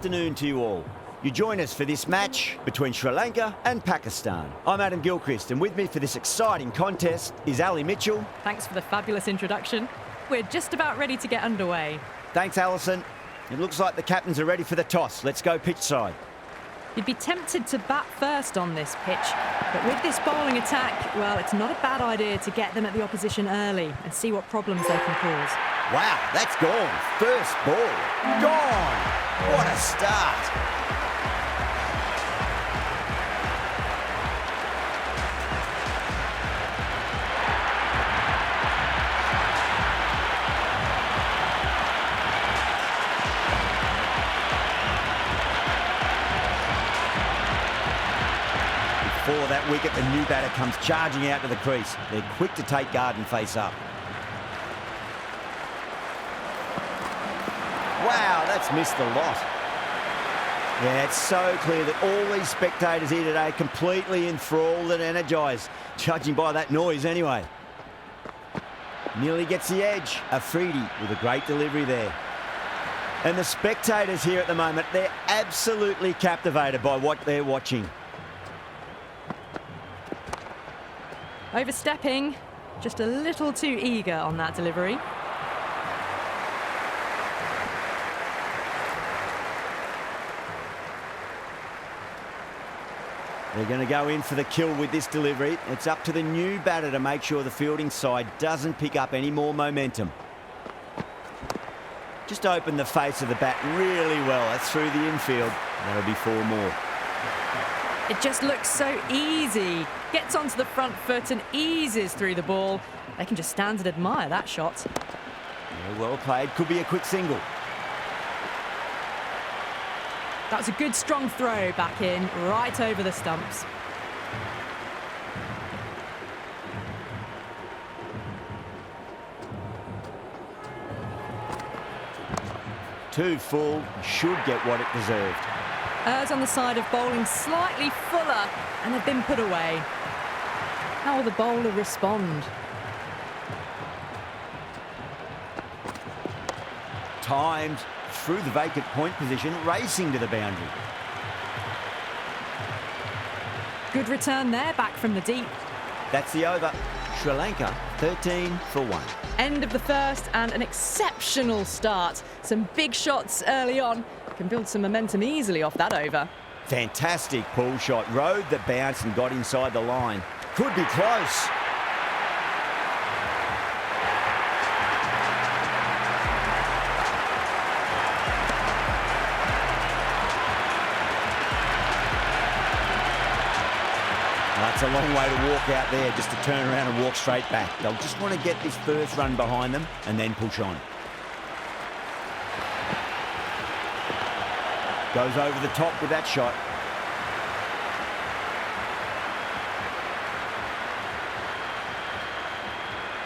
Afternoon to you all. You join us for this match between Sri Lanka and Pakistan. I'm Adam Gilchrist, and with me for this exciting contest is Ali Mitchell. Thanks for the fabulous introduction. We're just about ready to get underway. Thanks, Alison. It looks like the captains are ready for the toss. Let's go pitch side. You'd be tempted to bat first on this pitch, but with this bowling attack, well, it's not a bad idea to get them at the opposition early and see what problems they can cause. Wow, that's gone. First ball. Gone. What a start. Before that wicket, the new batter comes charging out to the crease. They're quick to take guard and face up. Wow, that's missed the lot. Yeah, it's so clear that all these spectators here today are completely enthralled and energised, judging by that noise anyway. Nearly gets the edge. Afridi with a great delivery there. And the spectators here at the moment, they're absolutely captivated by what they're watching. Overstepping, just a little too eager on that delivery. They're going to go in for the kill with this delivery. It's up to the new batter to make sure the fielding side doesn't pick up any more momentum. Just open the face of the bat really well. That's through the infield. That'll be 4 more. It just looks so easy. Gets onto the front foot and eases through the ball. They can just stand and admire that shot. Yeah, well played. Could be a quick single. That was a good strong throw back in, right over the stumps. Too full, should get what it deserved. Errs on the side of bowling slightly fuller, and they've been put away. How will the bowler respond? Timed through the vacant point position, racing to the boundary. Good return there, back from the deep. That's the over. Sri Lanka, 13 for 1. End of the first and an exceptional start. Some big shots early on. Can build some momentum easily off that over. Fantastic pull shot. Rode the bounce and got inside the line. Could be close. That's a long way to walk out there, just to turn around and walk straight back. They'll just want to get this first run behind them and then push on. Goes over the top with that shot.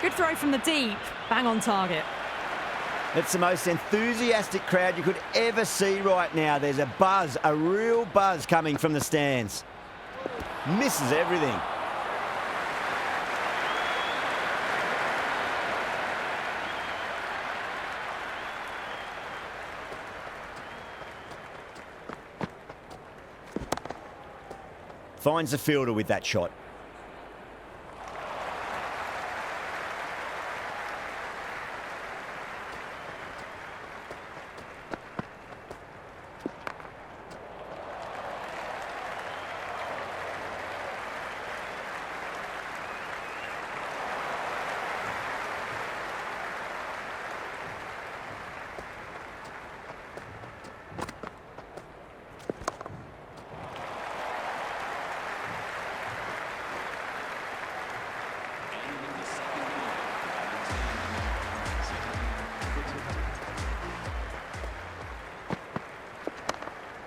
Good throw from the deep, bang on target. It's the most enthusiastic crowd you could ever see right now. There's a buzz, a real buzz coming from the stands. Misses everything. Finds the fielder with that shot.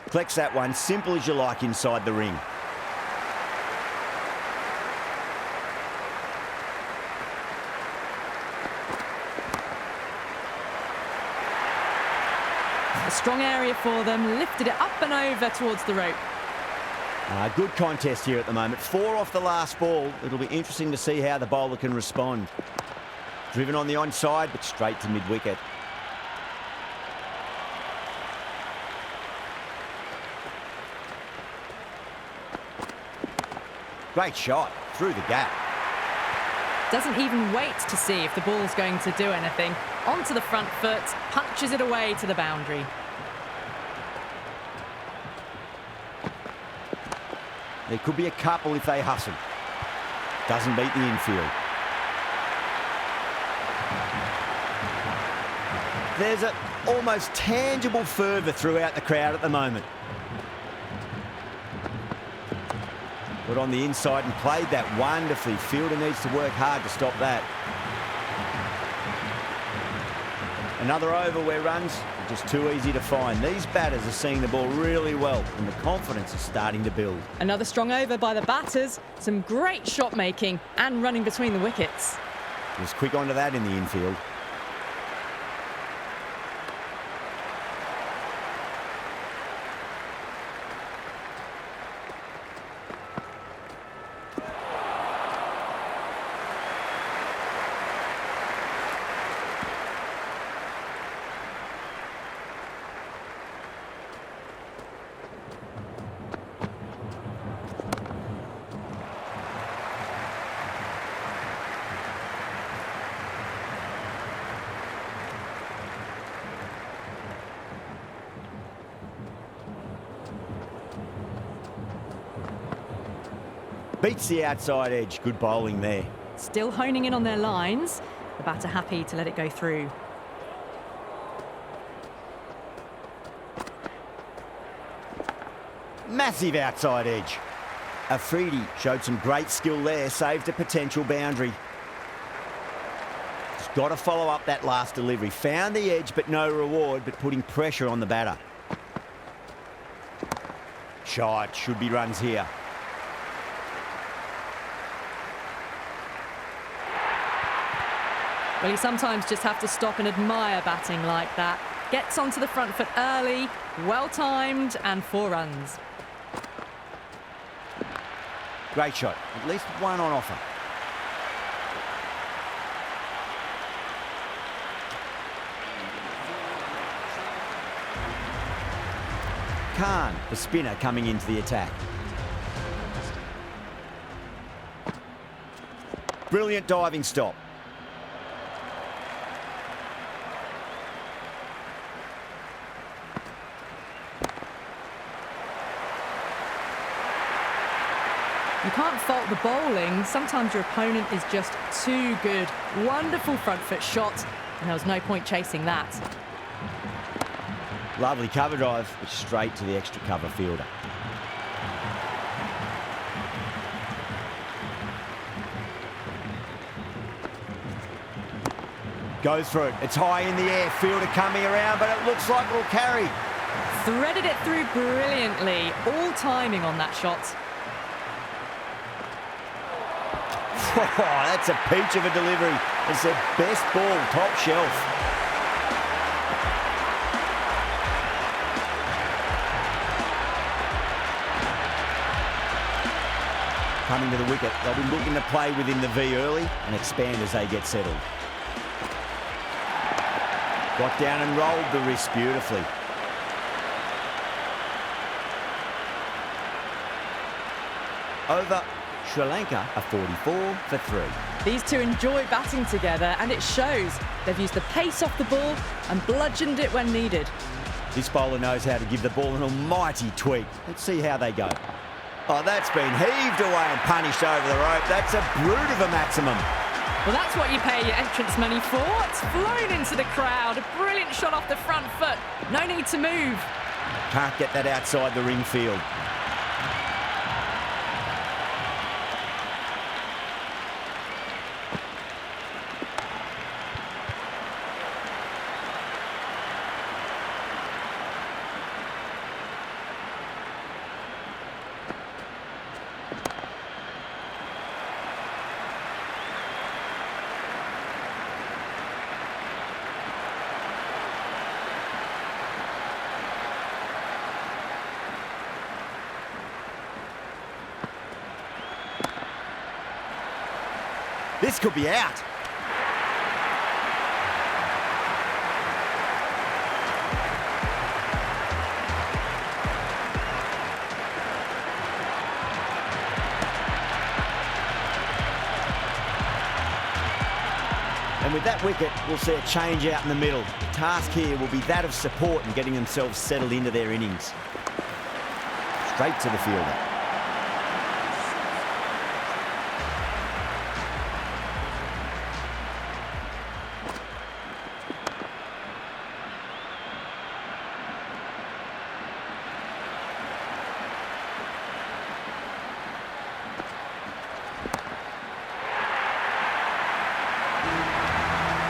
Collects that one, simple as you like, inside the ring. A strong area for them, lifted it up and over towards the rope. Good contest here at the moment. 4 off the last ball. It'll be interesting to see how the bowler can respond. Driven on the onside, but straight to mid-wicket. Great shot through the gap. Doesn't even wait to see if the ball's going to do anything. Onto the front foot, punches it away to the boundary. There could be a couple if they hustle. Doesn't beat the infield. There's an almost tangible fervour throughout the crowd at the moment. Put on the inside and played that wonderfully. Fielder needs to work hard to stop that. Another over where runs are just too easy to find. These batters are seeing the ball really well and the confidence is starting to build. Another strong over by the batters. Some great shot making and running between the wickets. He was quick onto that in the infield. Beats the outside edge. Good bowling there. Still honing in on their lines. The batter happy to let it go through. Massive outside edge. Afridi showed some great skill there, saved a potential boundary. He's got to follow up that last delivery. Found the edge, but no reward, but putting pressure on the batter. Shot, should be runs here. Well, you sometimes just have to stop and admire batting like that. Gets onto the front foot early, well-timed, and 4 runs. Great shot. At least one on offer. Khan, the spinner, coming into the attack. Brilliant diving stop. You can't fault the bowling. Sometimes your opponent is just too good. Wonderful front foot shot, and there was no point chasing that. Lovely cover drive, but straight to the extra cover fielder. Goes through it. It's high in the air. Fielder coming around, but it looks like it'll carry. Threaded it through brilliantly. All timing on that shot. Oh, that's a peach of a delivery. It's their best ball, top shelf. Coming to the wicket. They'll be looking to play within the V early and expand as they get settled. Got down and rolled the wrist beautifully. Over Sri Lanka, a 44 for 3. These two enjoy batting together, and it shows. They've used the pace off the ball and bludgeoned it when needed. This bowler knows how to give the ball an almighty tweak. Let's see how they go. Oh, that's been heaved away and punished over the rope. That's a brute of a maximum. Well, that's what you pay your entrance money for. It's flown into the crowd. A brilliant shot off the front foot. No need to move. Can't get that outside the ring field. This could be out. And with that wicket, we'll see a change out in the middle. The task here will be that of support and getting themselves settled into their innings. Straight to the fielder.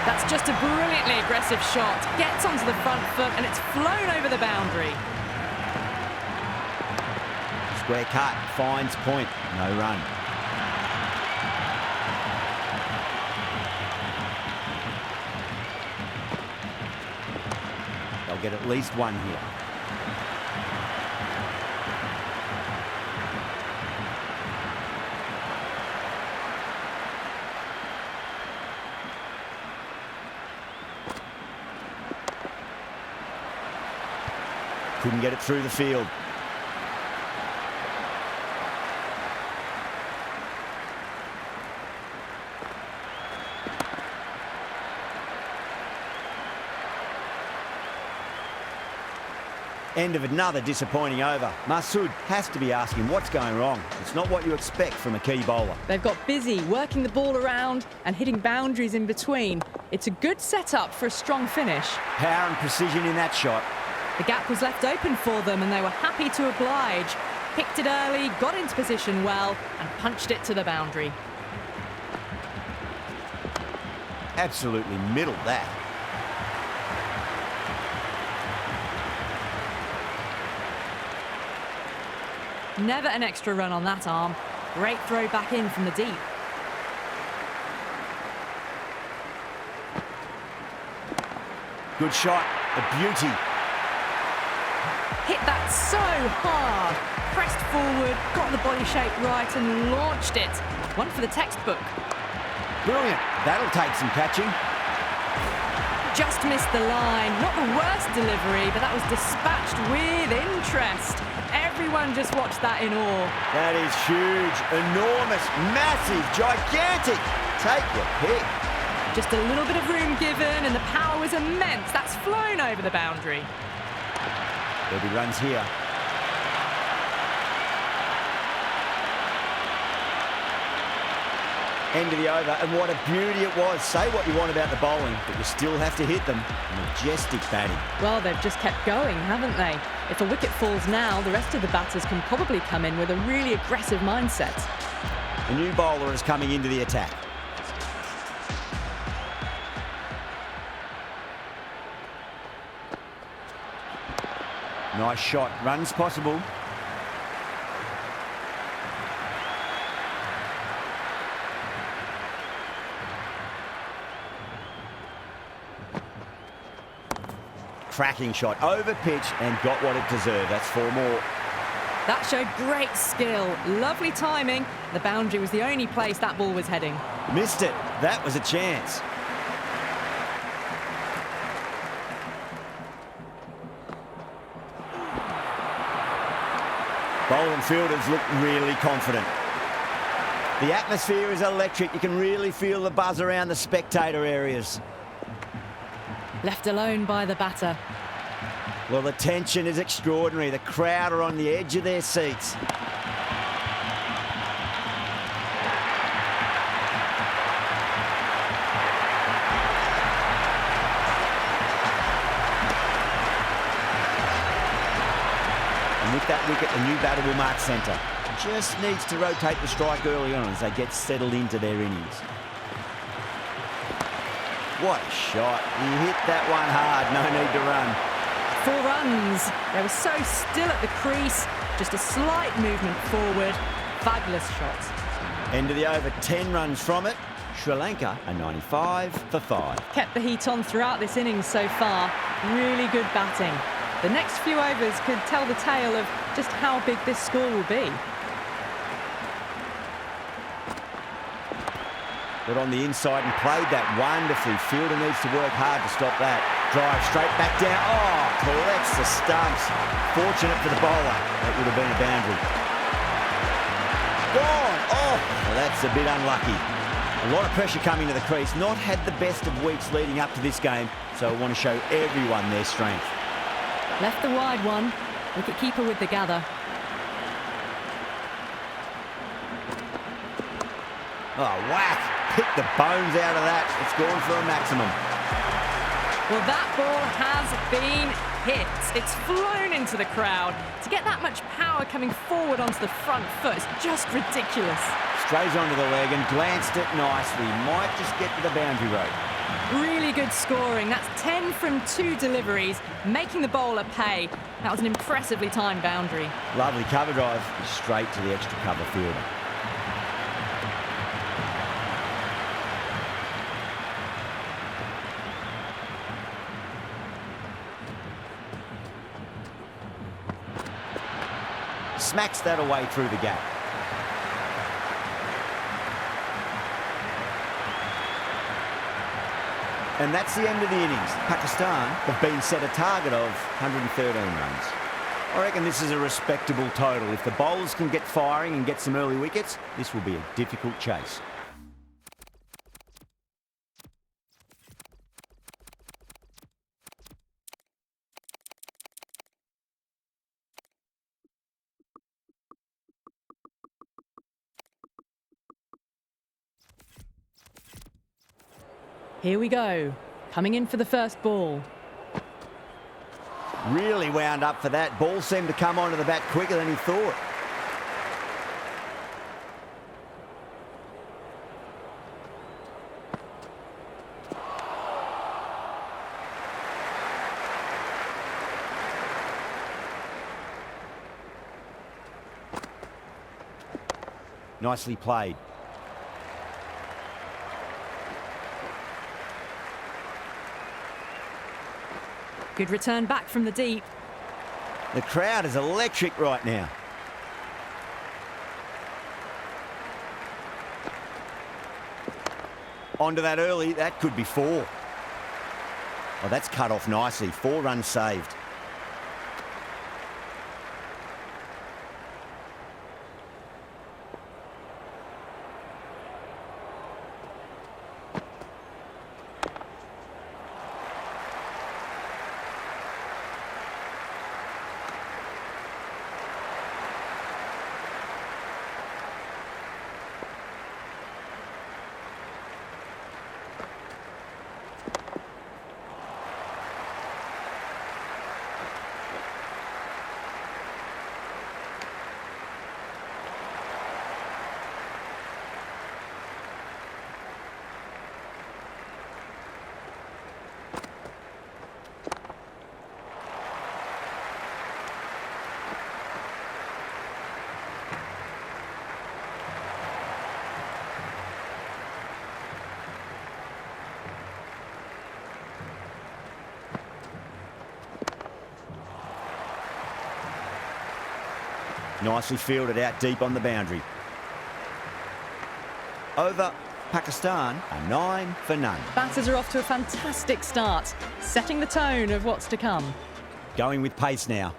That's just a brilliantly aggressive shot. Gets onto the front foot and it's flown over the boundary. Square cut, finds point, no run. They'll get at least one here. Couldn't get it through the field. End of another disappointing over. Masood has to be asking what's going wrong. It's not what you expect from a key bowler. They've got busy working the ball around and hitting boundaries in between. It's a good setup for a strong finish. Power and precision in that shot. The gap was left open for them and they were happy to oblige. Picked it early, got into position well and punched it to the boundary. Absolutely middled that. Never an extra run on that arm. Great throw back in from the deep. Good shot, a beauty. Hit that so hard. Pressed forward, got the body shape right and launched it. One for the textbook. Brilliant. That'll take some catching. Just missed the line. Not the worst delivery, but that was dispatched with interest. Everyone just watched that in awe. That is huge, enormous, massive, gigantic. Take your pick. Just a little bit of room given and the power was immense. That's flown over the boundary. There'll be runs here. End of the over, and what a beauty it was. Say what you want about the bowling, but you still have to hit them. Majestic batting. Well, they've just kept going, haven't they? If a wicket falls now, the rest of the batters can probably come in with a really aggressive mindset. The new bowler is coming into the attack. Nice shot. Runs possible. Cracking shot. Over pitch and got what it deserved. That's 4 more. That showed great skill. Lovely timing. The boundary was the only place that ball was heading. Missed it. That was a chance. Bowling fielders look really confident. The atmosphere is electric. You can really feel the buzz around the spectator areas. Left alone by the batter. Well, the tension is extraordinary. The crowd are on the edge of their seats. And with that wicket, the new batter will mark centre. Just needs to rotate the strike early on as they get settled into their innings. What a shot. He hit that one hard. No need to run. 4 runs. They were so still at the crease. Just a slight movement forward. Fabulous shot. End of the over, 10 runs from it. Sri Lanka are 95 for 5. Kept the heat on throughout this innings so far. Really good batting. The next few overs could tell the tale of just how big this score will be. Got on the inside and played that wonderfully. Fielder needs to work hard to stop that. Drive straight back down. Oh, collects the stumps. Fortunate for the bowler. That would have been a boundary. Gone. Oh, well, that's a bit unlucky. A lot of pressure coming to the crease. Not had the best of weeks leading up to this game, so I want to show everyone their strength. Left the wide one. Wicket-keeper with the gather. Oh, whack! Pick the bones out of that. It's gone for a maximum. Well, that ball has been hit. It's flown into the crowd. To get that much power coming forward onto the front foot is just ridiculous. Strays onto the leg and glanced it nicely. Might just get to the boundary rope. Really good scoring. That's 10 from 2 deliveries, making the bowler pay. That was an impressively timed boundary. Lovely cover drive, straight to the extra cover fielder. Smacks that away through the gap. And that's the end of the innings. Pakistan have been set a target of 113 runs. I reckon this is a respectable total. If the bowlers can get firing and get some early wickets, this will be a difficult chase. Here we go. Coming in for the first ball. Really wound up for that. Ball seemed to come onto the bat quicker than he thought. Nicely played. Good return back from the deep. The crowd is electric right now. Onto that early, that could be 4. Oh, that's cut off nicely. 4 runs saved. Nicely fielded out deep on the boundary. Over Pakistan, a 9 for none. Batters are off to a fantastic start, setting the tone of what's to come. Going with pace now.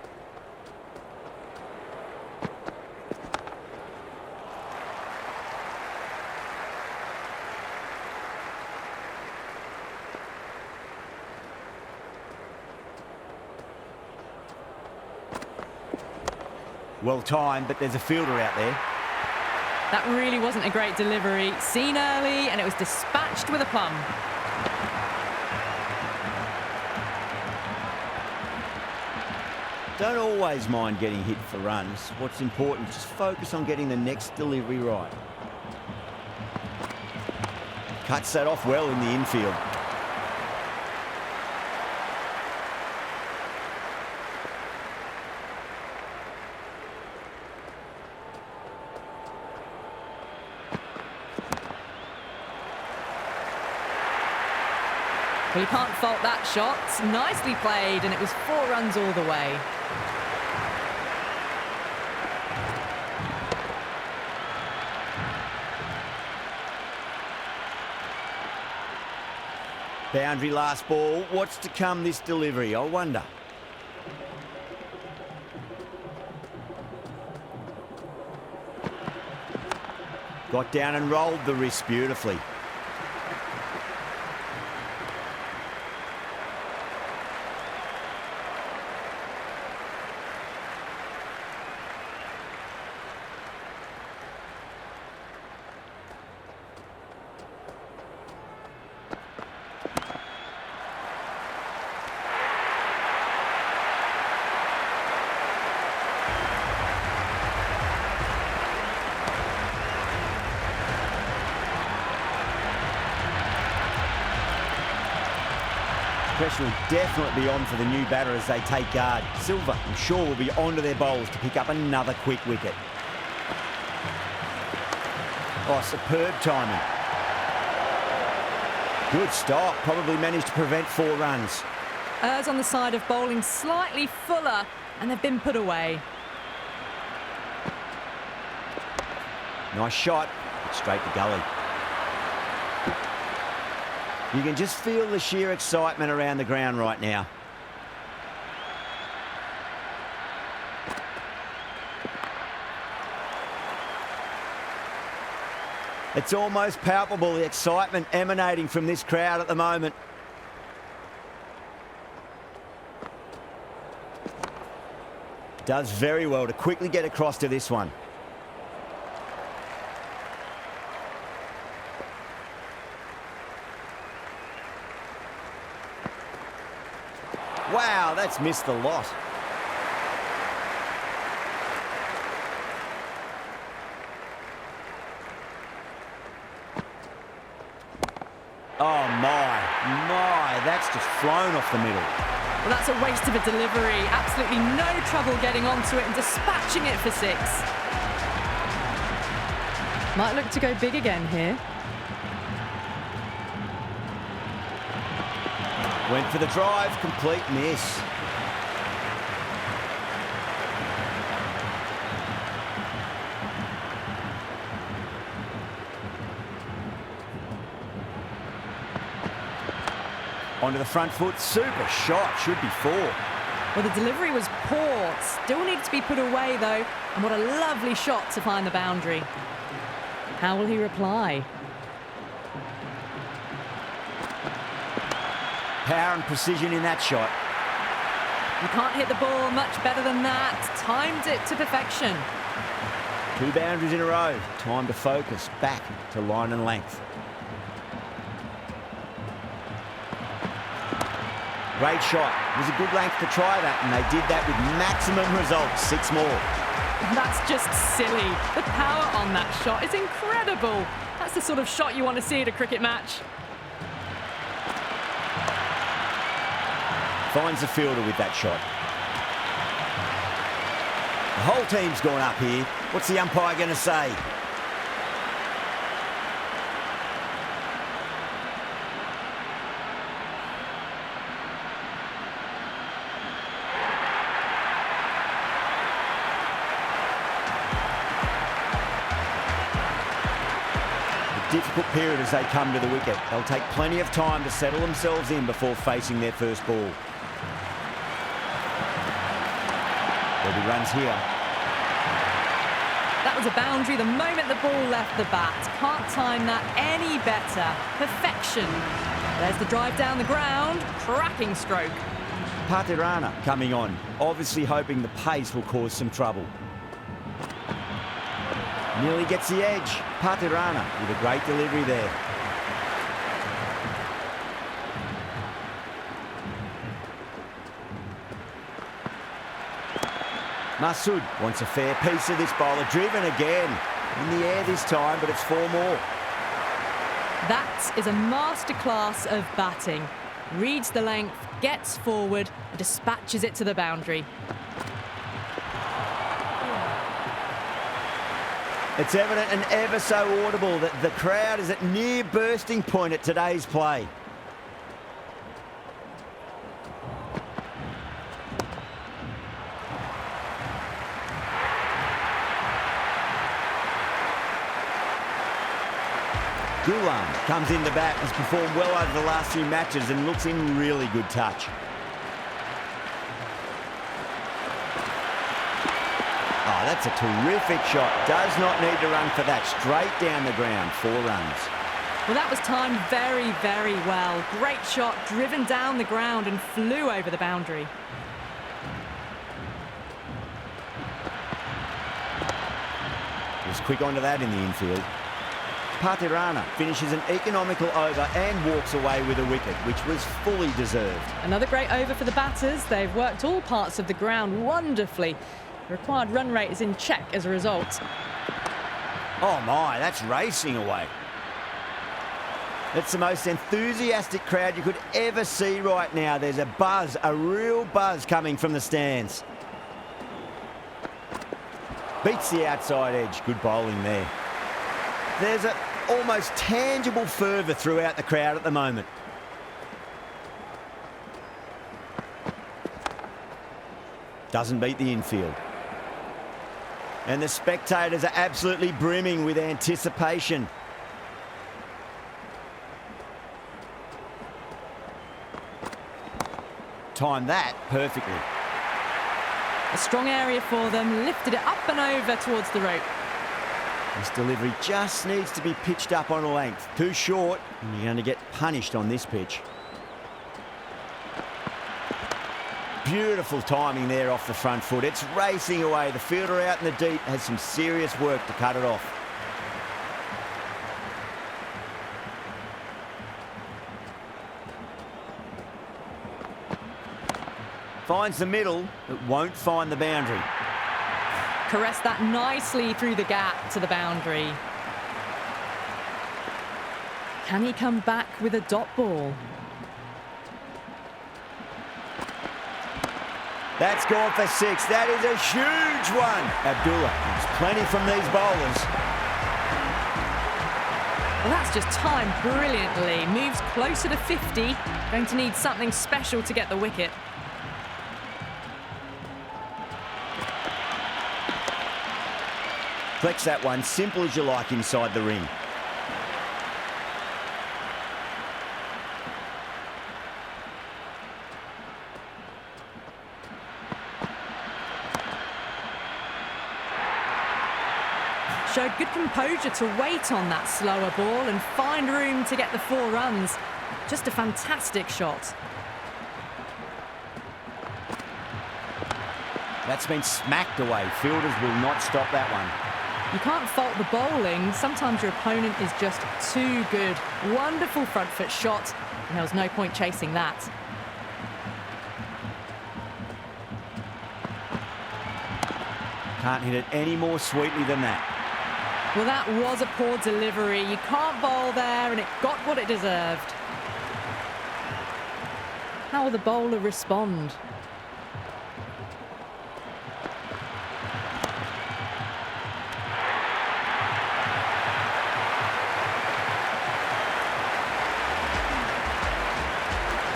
Well timed, but there's a fielder out there. That really wasn't a great delivery. Seen early, and it was dispatched with a plum. Don't always mind getting hit for runs. What's important, just focus on getting the next delivery right. Cuts that off well in the infield. Well, you can't fault that shot. Nicely played, and it was 4 runs all the way. Boundary last ball. What's to come this delivery, I wonder? Got down and rolled the wrist beautifully. Pressure will definitely be on for the new batter as they take guard. Silva, I'm sure, will be onto their bowls to pick up another quick wicket. Oh, superb timing. Good stop. Probably managed to prevent 4 runs. Errs on the side of bowling slightly fuller, and they've been put away. Nice shot. Straight to gully. You can just feel the sheer excitement around the ground right now. It's almost palpable, the excitement emanating from this crowd at the moment. Does very well to quickly get across to this one. Wow, that's missed the lot. Oh my, that's just flown off the middle. Well, that's a waste of a delivery. Absolutely no trouble getting onto it and dispatching it for 6. Might look to go big again here. Went for the drive, complete miss. Onto the front foot, super shot, should be 4. Well, the delivery was poor. Still needs to be put away, though. And what a lovely shot to find the boundary. How will he reply? Power and precision in that shot. You can't hit the ball much better than that. Timed it to perfection. 2 boundaries in a row. Time to focus back to line and length. Great shot. It was a good length to try that, and they did that with maximum results. 6 more. That's just silly. The power on that shot is incredible. That's the sort of shot you want to see at a cricket match. Finds the fielder with that shot. The whole team's gone up here. What's the umpire going to say? Difficult period as they come to the wicket. They'll take plenty of time to settle themselves in before facing their first ball. There'll be runs here. That was a boundary the moment the ball left the bat. Can't time that any better. Perfection. There's the drive down the ground. Cracking stroke. Patirana coming on, obviously hoping the pace will cause some trouble. Nearly gets the edge. Patirana with a great delivery there. Masood wants a fair piece of this bowler. Driven again. In the air this time, but it's 4 more. That is a masterclass of batting. Reads the length, gets forward, and dispatches it to the boundary. It's evident and ever so audible that the crowd is at near bursting point at today's play. Gulam comes in to bat, has performed well over the last few matches and looks in really good touch. Oh, that's a terrific shot. Does not need to run for that. Straight down the ground, 4 runs. Well, that was timed very, very well. Great shot, driven down the ground and flew over the boundary. Was quick onto that in the infield. Patirana finishes an economical over and walks away with a wicket, which was fully deserved. Another great over for the batters. They've worked all parts of the ground wonderfully. The required run rate is in check as a result. Oh my, that's racing away. It's the most enthusiastic crowd you could ever see right now. There's a buzz, a real buzz coming from the stands. Beats the outside edge. Good bowling there. There's an almost tangible fervour throughout the crowd at the moment. Doesn't beat the infield. And the spectators are absolutely brimming with anticipation. Timed that perfectly. A strong area for them, lifted it up and over towards the rope. This delivery just needs to be pitched up on a length. Too short, and you're going to get punished on this pitch. Beautiful timing there off the front foot. It's racing away. The fielder out in the deep has some serious work to cut it off. Finds the middle, but won't find the boundary. Caressed that nicely through the gap to the boundary. Can he come back with a dot ball? That's gone for 6. That is a huge one. Abdullah, there's plenty from these bowlers. Well, that's just timed brilliantly. Moves closer to 50. Going to need something special to get the wicket. Flex that one, simple as you like inside the ring. Showed good composure to wait on that slower ball and find room to get the 4 runs. Just a fantastic shot. That's been smacked away. Fielders will not stop that one. You can't fault the bowling. Sometimes your opponent is just too good. Wonderful front foot shot, and there was no point chasing that. Can't hit it any more sweetly than that. Well, that was a poor delivery. You can't bowl there, and it got what it deserved. How will the bowler respond?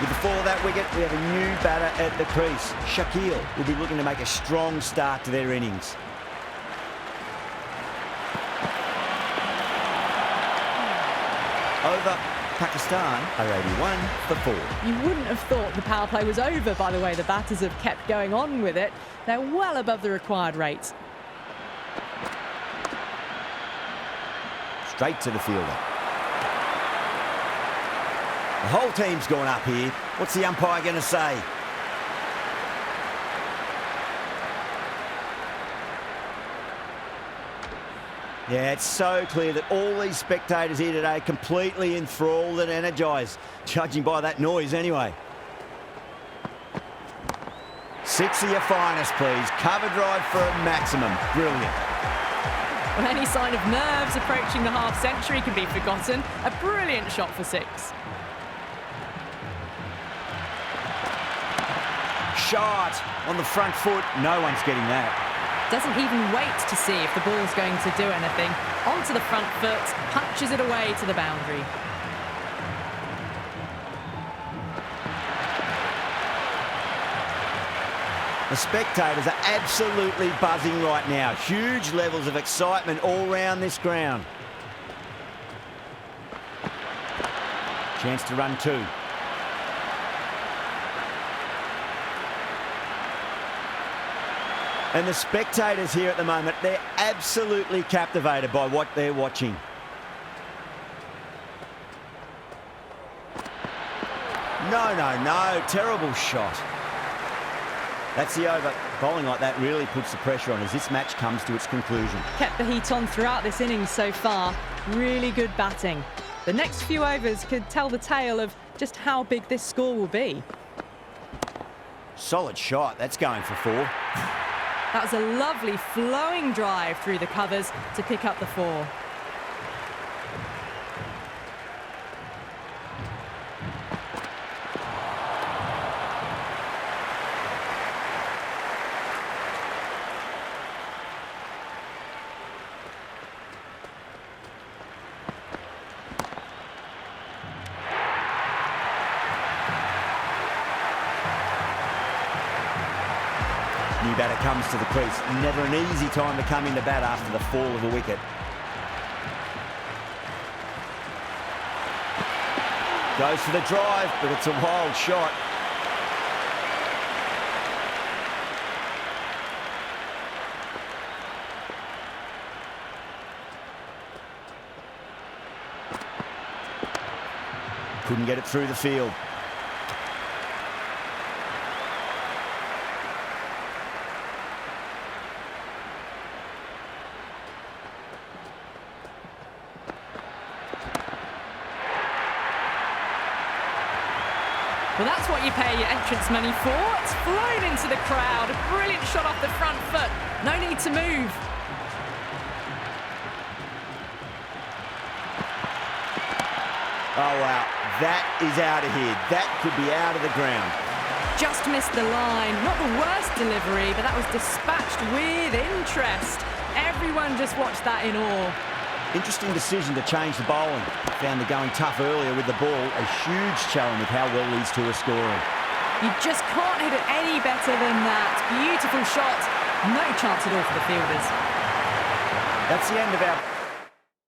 With the fall of that wicket, we have a new batter at the crease. Shakil will be looking to make a strong start to their innings. Over, Pakistan are 81 for 4. You wouldn't have thought the power play was over by the way the batters have kept going on with it. They're well above the required rate. Straight to the fielder. The whole team's gone up here. What's the umpire going to say? Yeah, it's so clear that all these spectators here today are completely enthralled and energised, judging by that noise anyway. 6 of your finest, please. Cover drive for a maximum. Brilliant. Well, any sign of nerves approaching the half-century can be forgotten. A brilliant shot for 6. Shot on the front foot. No one's getting that. Doesn't even wait to see if the ball's going to do anything. Onto the front foot, punches it away to the boundary. The spectators are absolutely buzzing right now. Huge levels of excitement all around this ground. Chance to run 2. And the spectators here at the moment, they're absolutely captivated by what they're watching. No, terrible shot. That's the over. Bowling like that really puts the pressure on as this match comes to its conclusion. Kept the heat on throughout this innings so far. Really good batting. The next few overs could tell the tale of just how big this score will be. Solid shot. That's going for 4. That was a lovely flowing drive through the covers to pick up the 4. New batter comes to the crease. Never an easy time to come into bat after the fall of a wicket. Goes for the drive, but it's a wild shot. Couldn't get it through the field. Well, that's what you pay your entrance money for. It's flown into the crowd. A brilliant shot off the front foot. No need to move. Oh, wow. That is out of here. That could be out of the ground. Just missed the line. Not the worst delivery, but that was dispatched with interest. Everyone just watched that in awe. Interesting decision to change the bowling. Found the going tough earlier with the ball. A huge challenge with how well these two are scoring. You just can't hit it any better than that. Beautiful shot. No chance at all for the fielders. That's the end of our